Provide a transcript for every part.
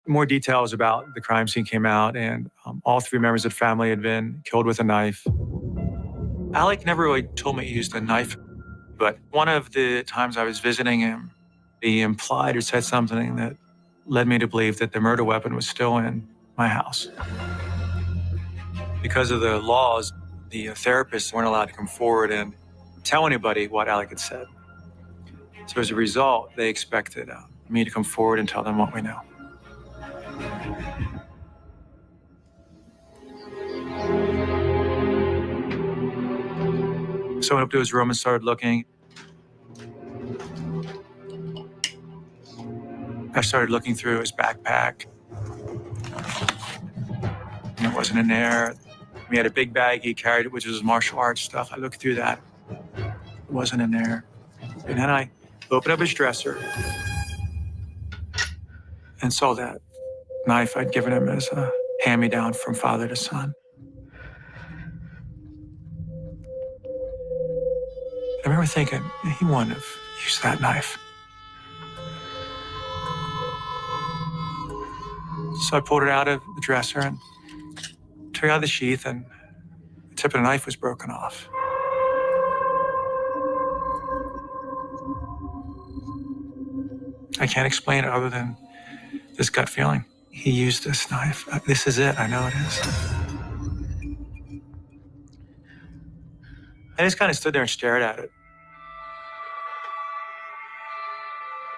More details about the crime scene came out, and all three members of the family had been killed with a knife. Alec never really told me he used a knife, but one of the times I was visiting him, he implied or said something that led me to believe that the murder weapon was still in my house. Because of the laws, the therapists weren't allowed to come forward and tell anybody what Alec had said. So as a result, they expected me to come forward and tell them what we know. So I went up to his room and started looking. I started looking through his backpack. And it wasn't in there. He had a big bag he carried, which was his martial arts stuff. I looked through that. It wasn't in there. And then I opened up his dresser and saw that knife I'd given him as a hand-me-down from father to son. I remember thinking, he wouldn't have used that knife. So I pulled it out of the dresser and took it out of the sheath, and the tip of the knife was broken off. I can't explain it other than this gut feeling. He used this knife. This is it. I know it is. I just kind of stood there and stared at it.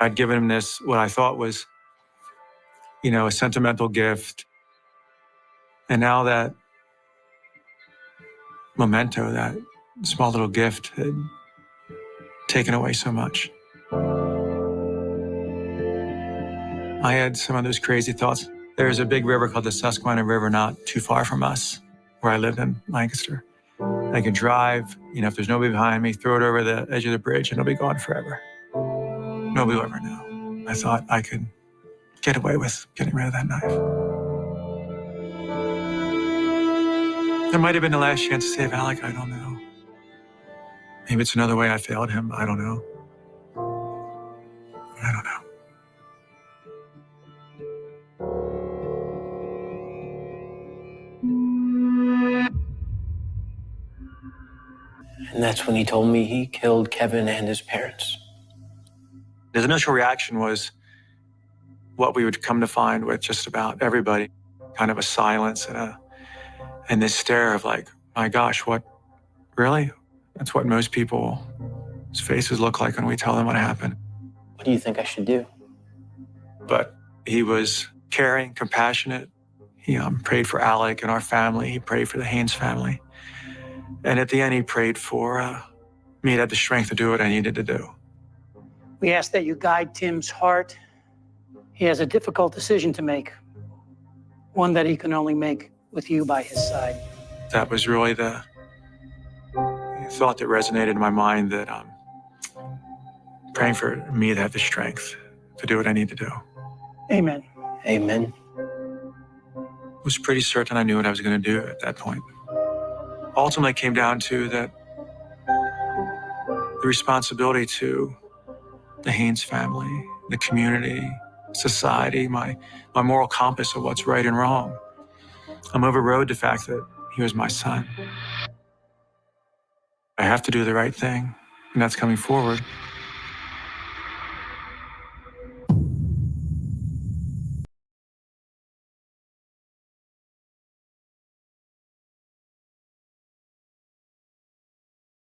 I'd given him this, what I thought was, a sentimental gift. And now that memento, that small little gift, had taken away so much. I had some of those crazy thoughts. There's a big river called the Susquehanna River not too far from us, where I lived in Lancaster. I could drive, if there's nobody behind me, throw it over the edge of the bridge and it'll be gone forever. Nobody will ever know. I thought I could get away with getting rid of that knife. That might have been the last chance to save Alec, I don't know. Maybe it's another way I failed him, I don't know. I don't know. And that's when he told me he killed Kevin and his parents. His initial reaction was what we would come to find with just about everybody, kind of a silence and this stare of like, my gosh, what, really? That's what most people's faces look like when we tell them what happened. What do you think I should do? But he was caring, compassionate. He prayed for Alec and our family. He prayed for the Haynes family. And at the end, he prayed for me to have the strength to do what I needed to do. We ask that you guide Tim's heart. He has a difficult decision to make, one that he can only make with you by his side. That was really the thought that resonated in my mind, that praying for me to have the strength to do what I need to do. Amen. Amen. I was pretty certain I knew what I was going to do at that point. Ultimately, it came down to the responsibility to the Haynes family, the community, society, my moral compass of what's right and wrong. I'm overrode the fact that he was my son. I have to do the right thing, and that's coming forward.